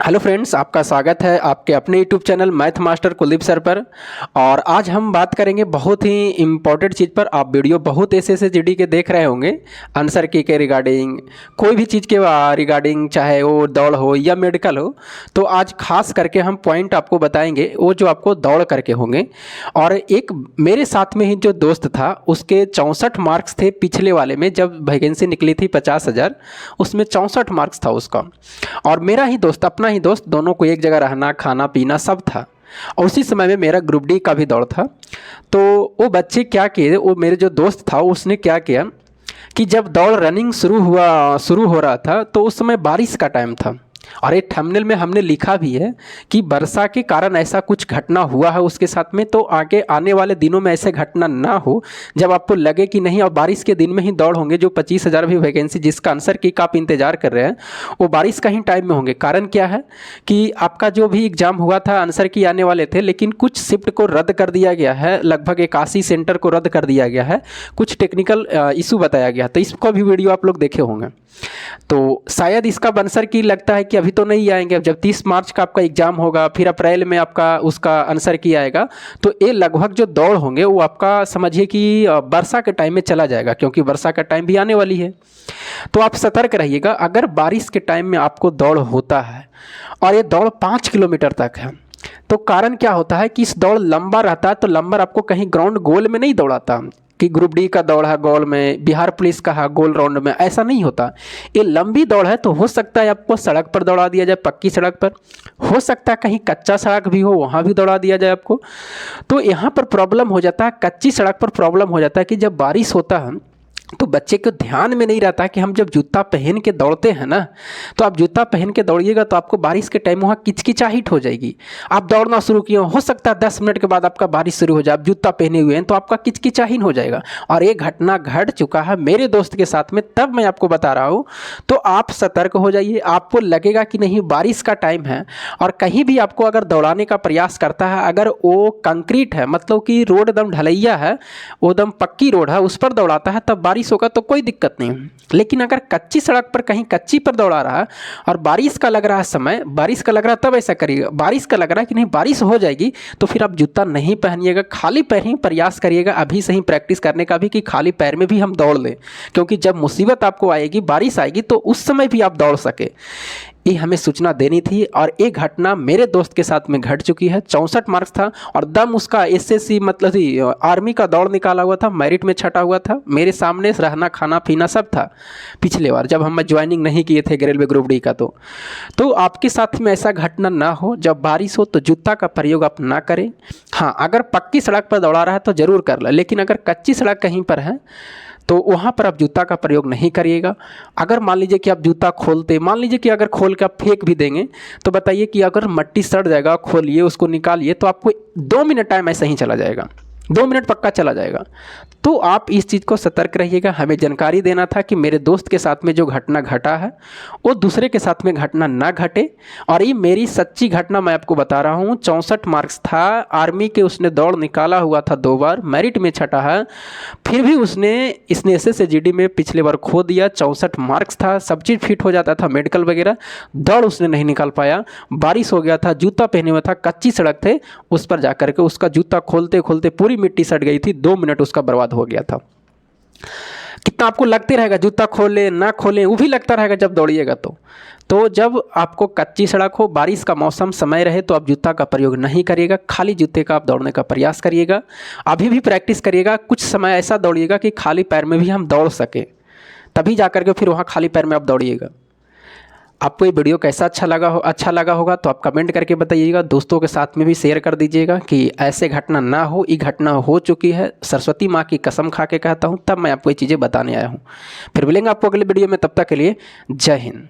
Hello friends, आपका स्वागत है आपके अपने YouTube channel math master Kuldeep sir पर। और आज हम बात करेंगे बहुत ही इम्पोर्टेंट चीज़ पर। आप वीडियो बहुत ऐसे जीडी के देख रहे होंगे आंसर की के रिगार्डिंग, कोई भी चीज़ के रिगार्डिंग, चाहे वो दौड़ हो या मेडिकल हो। तो आज खास करके हम पॉइंट आपको बताएंगे वो जो आपको दौड़ करके होंगे। और एक मेरे साथ में ही जो दोस्त था उसके 64 मार्क्स थे पिछले वाले में, जब वैकेंसी निकली थी 50,000, उसमें 64 मार्क्स था उसका। और मेरा ही दोस्त, अपना ही दोस्त, दोनों को एक जगह रहना, खाना पीना सब था। और उसी समय में मेरा ग्रुप डी का भी दौड़ था। तो वो बच्चे क्या किए, वो मेरे जो दोस्त था उसने क्या किया कि जब दौड़ रनिंग शुरू हो रहा था तो उस समय बारिश का टाइम था। और एक थंबनेल में हमने लिखा भी है कि वर्षा के कारण ऐसा कुछ घटना हुआ है उसके साथ में, तो आगे आने वाले दिनों में ऐसे घटना ना हो जब आपको लगे कि नहीं। और बारिश के दिन में ही दौड़ होंगे, जो 25,000 भी वैकेंसी जिसका आंसर की आप इंतजार कर रहे हैं वो बारिश का ही टाइम में होंगे। कारण क्या है कि आपका जो भी एग्जाम हुआ था आंसर की आने वाले थे, लेकिन कुछ शिफ्ट को रद्द कर दिया गया है, लगभग 81 सेंटर को रद्द कर दिया गया है, कुछ टेक्निकल इशू बताया गया। तो इसका भी वीडियो आप लोग देखे होंगे। तो शायद इसका आंसर की लगता है कि अभी तो नहीं आएंगे। अब जब 30 मार्च का आपका एग्जाम होगा, फिर अप्रैल में आपका उसका आंसर की आएगा, तो ये लगभग जो दौड़ होंगे वो आपका समझिए कि वर्षा के टाइम में चला जाएगा, क्योंकि वर्षा का टाइम भी आने वाली है। तो आप सतर्क रहिएगा। अगर बारिश के टाइम में आपको दौड़ होता है और ये दौड़ 5 किलोमीटर तक है, तो कारण क्या होता है कि इस दौड़ लंबा रहता है। तो लंबा आपको कहीं ग्राउंड गोल में नहीं दौड़ाता कि ग्रुप डी का दौड़ है गोल में, बिहार पुलिस का है गोल राउंड में, ऐसा नहीं होता। ये लंबी दौड़ है, तो हो सकता है आपको सड़क पर दौड़ा दिया जाए, पक्की सड़क पर। हो सकता है कहीं कच्चा सड़क भी हो, वहाँ भी दौड़ा दिया जाए आपको। तो यहाँ पर प्रॉब्लम हो जाता है, कच्ची सड़क पर प्रॉब्लम हो जाता है कि जब बारिश होता है तो बच्चे को ध्यान में नहीं रहता कि हम जब जूता पहन के दौड़ते हैं ना, तो आप जूता पहन के दौड़िएगा तो आपको बारिश के टाइम वहाँ किचकिचाहट हो जाएगी। आप दौड़ना शुरू किए, हो सकता है 10 मिनट के बाद आपका बारिश शुरू हो जाए, आप जूता पहने हुए हैं तो आपका किचकिचाहट हो जाएगा। और ये घटना घट चुका है मेरे दोस्त के साथ में, तब मैं आपको बता रहा हूँ। तो आप सतर्क हो जाइए। आपको लगेगा कि नहीं बारिश का टाइम है और कहीं भी आपको अगर दौड़ाने का प्रयास करता है, अगर वो कंक्रीट है, मतलब कि रोड एकदम ढलैया है, वो एकदम पक्की रोड है, उस पर दौड़ाता है, तब बारिश होगा तो कोई दिक्कत नहीं। लेकिन अगर कच्ची सड़क पर कहीं कच्ची पर दौड़ा रहा है और बारिश का लग रहा है समय, बारिश का लग रहा है, तब ऐसा करिएगा। बारिश का लग रहा है कि नहीं बारिश हो जाएगी, तो फिर आप जूता नहीं पहनिएगा, खाली पैर ही प्रयास करिएगा। अभी से ही प्रैक्टिस करने का भी कि खाली पैर में भी हम दौड़ लें, क्योंकि जब मुसीबत आपको आएगी, बारिश आएगी, तो उस समय भी आप दौड़ सके। ये हमें सूचना देनी थी। और ये घटना मेरे दोस्त के साथ में घट चुकी है। 64 मार्क्स था और दम उसका एसएससी मतलब आर्मी का दौड़ निकाला हुआ था, मेरिट में छटा हुआ था, मेरे सामने रहना खाना पीना सब था पिछले बार जब हम ज्वाइनिंग नहीं किए थे रेलवे ग्रुप डी का। तो आपके साथ में ऐसा घटना ना हो। जब बारिश हो तो जूता का प्रयोग आप ना करें। हाँ, अगर पक्की सड़क पर दौड़ा रहा है तो ज़रूर कर ले, लेकिन अगर कच्ची सड़क कहीं पर है तो वहाँ पर आप जूता का प्रयोग नहीं करिएगा। अगर मान लीजिए कि आप जूता खोलते, मान लीजिए कि अगर खोल के आप फेंक भी देंगे, तो बताइए कि अगर मट्टी सड़ जाएगा, खोलिए उसको निकालिए, तो आपको 2 मिनट टाइम ऐसा ही चला जाएगा, 2 मिनट पक्का चला जाएगा। तो आप इस चीज़ को सतर्क रहिएगा। हमें जानकारी देना था कि मेरे दोस्त के साथ में जो घटना घटा है वो दूसरे के साथ में घटना ना घटे। और ये मेरी सच्ची घटना मैं आपको बता रहा हूँ। 64 मार्क्स था, आर्मी के उसने दौड़ निकाला हुआ था 2 बार, मेरिट में छटा है, फिर भी इसने एसएसजीडी में पिछले बार खो दिया। 64 मार्क्स था, सब चीज़ फिट हो जाता था, मेडिकल वगैरह, दौड़ उसने नहीं निकाल पाया। बारिश हो गया था, जूता पहने हुआ था, कच्ची सड़क थे, उस पर जाकर के उसका जूता खोलते खोलते पूरी मिट्टी सट गई थी, 2 मिनट उसका बर्बाद हो गया था। कितना आपको लगते रहेगा जूता खोले ना खोले, वो भी लगता रहेगा जब दौड़िएगा। तो जब आपको कच्ची सड़क हो, बारिश का मौसम समय रहे, तो आप जूता का प्रयोग नहीं करिएगा, खाली जूते का आप दौड़ने का प्रयास करिएगा। अभी भी प्रैक्टिस करिएगा, कुछ समय ऐसा दौड़िएगा कि खाली पैर में भी हम दौड़ सके, तभी जाकर के फिर वहाँ खाली पैर में आप दौड़िएगा। आपको ये वीडियो कैसा अच्छा लगा होगा तो आप कमेंट करके बताइएगा। दोस्तों के साथ में भी शेयर कर दीजिएगा कि ऐसे घटना ना हो। ये घटना हो चुकी है, सरस्वती माँ की कसम खा के कहता हूँ, तब मैं आपको ये चीज़ें बताने आया हूँ। फिर मिलेंगे आपको अगले वीडियो में, तब तक के लिए जय हिंद।